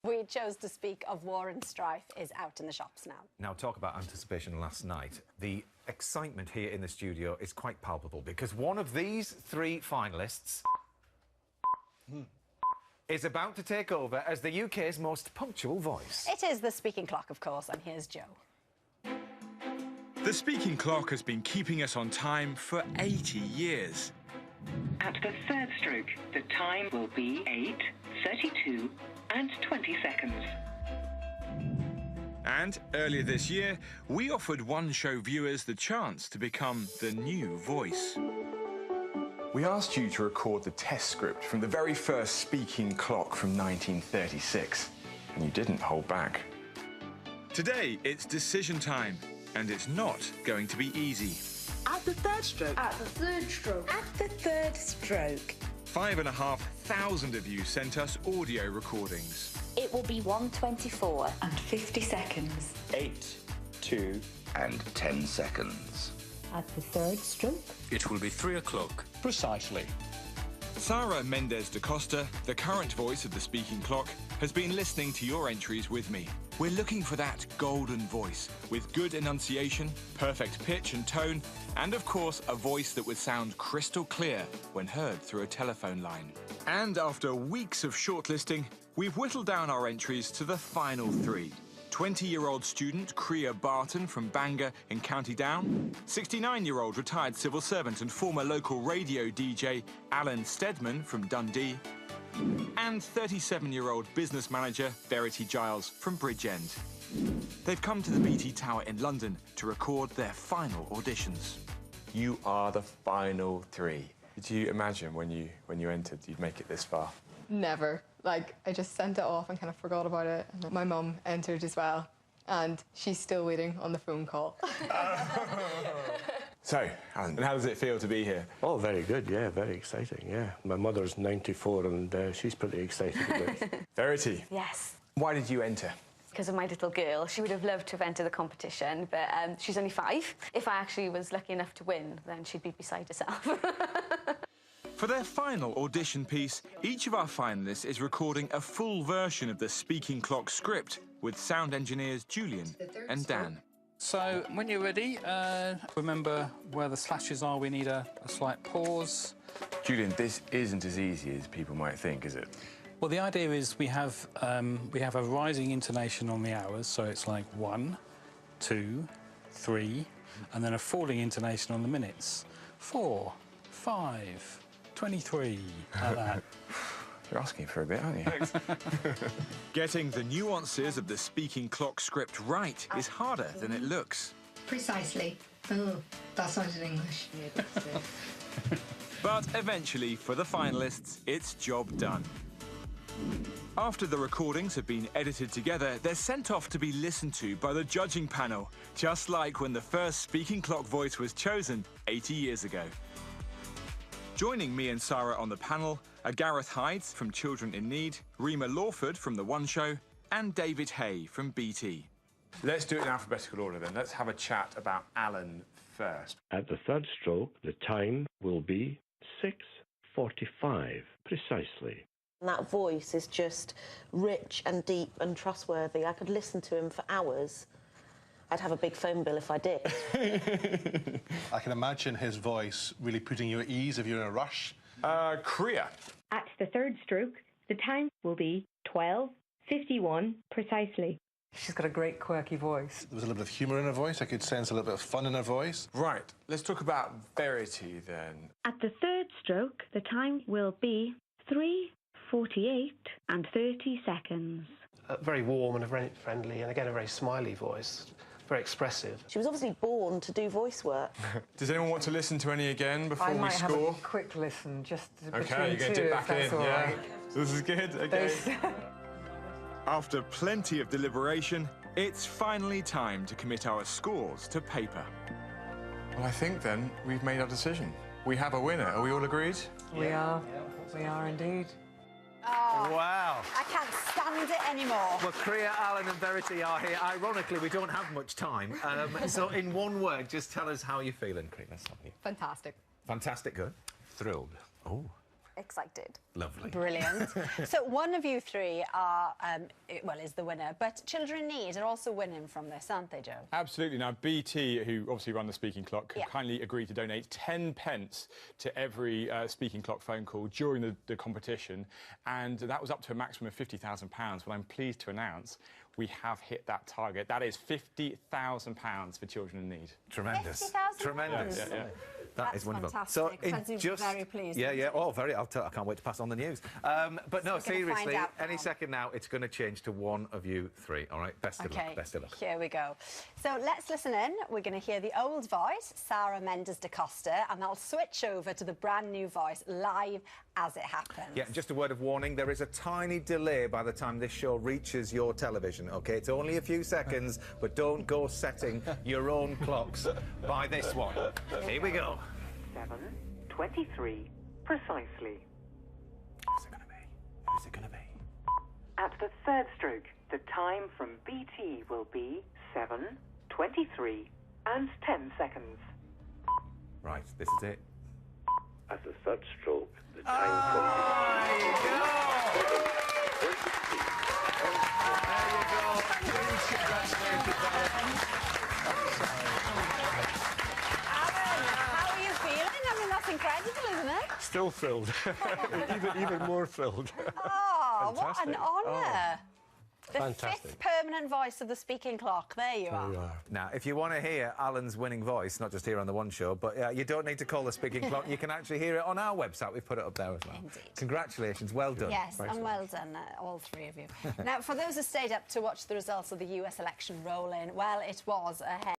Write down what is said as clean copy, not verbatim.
We chose to speak of War and Strife is out in the shops now. Now, talk about anticipation last night. The excitement here in the studio is quite palpable because one of these three finalists is about to take over as the UK's most punctual voice. It is the speaking clock, of course, and here's Joe. The speaking clock has been keeping us on time for 80 years. At the third stroke, the time will be 8, 32 and 20 seconds. And earlier this year, we offered One Show viewers the chance to become the new voice. We asked you to record the test script from the very first speaking clock from 1936, and you didn't hold back. Today, it's decision time, and it's not going to be easy. At the third stroke. At the third stroke. At the third stroke. 5,500 of you sent us audio recordings. It will be 1:24 and 50 seconds. 8, 2 and 10 seconds. At the third stroke. It will be 3 o'clock. Precisely. Sara Mendes da Costa, the current voice of the speaking clock, has been listening to your entries with me. We're looking for that golden voice with good enunciation, perfect pitch and tone, and of course a voice that would sound crystal clear when heard through a telephone line. And after weeks of shortlisting, we've whittled down our entries to the final 3. 20-year-old student Kriya Barton from Bangor in County Down, 69-year-old retired civil servant and former local radio DJ Alan Steadman from Dundee, and 37-year-old business manager Verity Giles from Bridgend. They've come to the BT Tower in London to record their final auditions. You are the final 3. Did you imagine when you entered you'd make it this far? Never. Like, I just sent it off and kind of forgot about it. And my mum entered as well, and she's still waiting on the phone call. So, Alan, and how does it feel to be here? Oh, very good, yeah, very exciting, yeah. My mother's 94 and she's pretty excited about it. Verity. Yes. Why did you enter? Because of my little girl. She would have loved to have entered the competition, but she's only 5. If I actually was lucky enough to win, then she'd be beside herself. For their final audition piece, each of our finalists is recording a full version of the speaking clock script with sound engineers Julian and Dan. So, when you're ready, remember where the slashes are. We need a slight pause. Julian, this isn't as easy as people might think, is it? Well, the idea is we have a rising intonation on the hours, so it's like 1, 2, 3, and then a falling intonation on the minutes. 4, 5, 23, like that. You're asking for a bit, aren't you? Getting the nuances of the speaking clock script right is harder than it looks. Precisely. Oh, that sounded English. But eventually, for the finalists, it's job done. After the recordings have been edited together, they're sent off to be listened to by the judging panel, just like when the first speaking clock voice was chosen 80 years ago. Joining me and Sara on the panel are Gareth Hydes from Children in Need, Rima Lawford from The One Show, and David Hay from BT. Let's do it in alphabetical order then. Let's have a chat about Alan first. At the third stroke, the time will be 6:45, precisely. That voice is just rich and deep and trustworthy. I could listen to him for hours. I'd have a big phone bill if I did. I can imagine his voice really putting you at ease if you're in a rush. Kriya. At the third stroke, the time will be 12:51 precisely. She's got a great quirky voice. There was a little bit of humour in her voice. I could sense a little bit of fun in her voice. Right, let's talk about Verity then. At the third stroke, the time will be 3:48 and 30 seconds. Very warm and very friendly, and again, a very smiley voice. Very expressive. She was obviously born to do voice work. Does anyone want to listen to any again before I we might score? have a quick listen, just Okay, between you're going to dip back in, yeah. Right. So this is good, okay. After plenty of deliberation, it's finally time to commit our scores to paper. Well, I think then we've made our decision. We have a winner. Are we all agreed? We are indeed. Oh, Wow. I can't stand it anymore. Well, Kriya, Alan and Verity are here. Ironically, we don't have much time. So in one word, just tell us how you're feeling, Kriya. Let's start with you. Fantastic. Fantastic, good. Thrilled. Oh. excited. Lovely. Brilliant. So one of you three are, is the winner, but Children in Need are also winning from this, aren't they, Joe? Absolutely. Now, BT, who obviously run the Speaking Clock, have kindly agreed to donate 10 pence to every Speaking Clock phone call during the competition, and that was up to a maximum of £50,000. But I'm pleased to announce we have hit that target. That is £50,000 for Children in Need. Tremendous. £50,000? Tremendous. Yeah. That's wonderful. fantastic. Francie's very pleased. Yeah. Oh, very. I can't wait to pass on the news. But no, seriously, any second now, it's going to change to one of you three. All right. Best of luck. Best of luck. Here we go. So let's listen in. We're going to hear the old voice, Sarah Mendes da Costa, and I'll switch over to the brand new voice live as it happens. Yeah, just a word of warning, there is a tiny delay by the time this show reaches your television, OK? It's only a few seconds, but don't go setting your own clocks by this one. Here we go. 7:23 precisely. Who's it going to be? Who's it going to be? At the third stroke, the time from BT will be 7:23 and 10 seconds. Right, this is it. At the third stroke, the time There you go! How are you feeling? I mean, that's incredible, isn't it? Still thrilled. even more thrilled. Oh, what an honour. The Fantastic. fifth permanent voice of the Speaking Clock. There you are. Now, if you want to hear Alan's winning voice, not just here on the One Show, but you don't need to call the Speaking Clock. You can actually hear it on our website. We've put it up there as well. Indeed. Congratulations. Well done. Yes, and well done, all three of you. Now, for those who stayed up to watch the results of the US election roll in, well, it was ahead.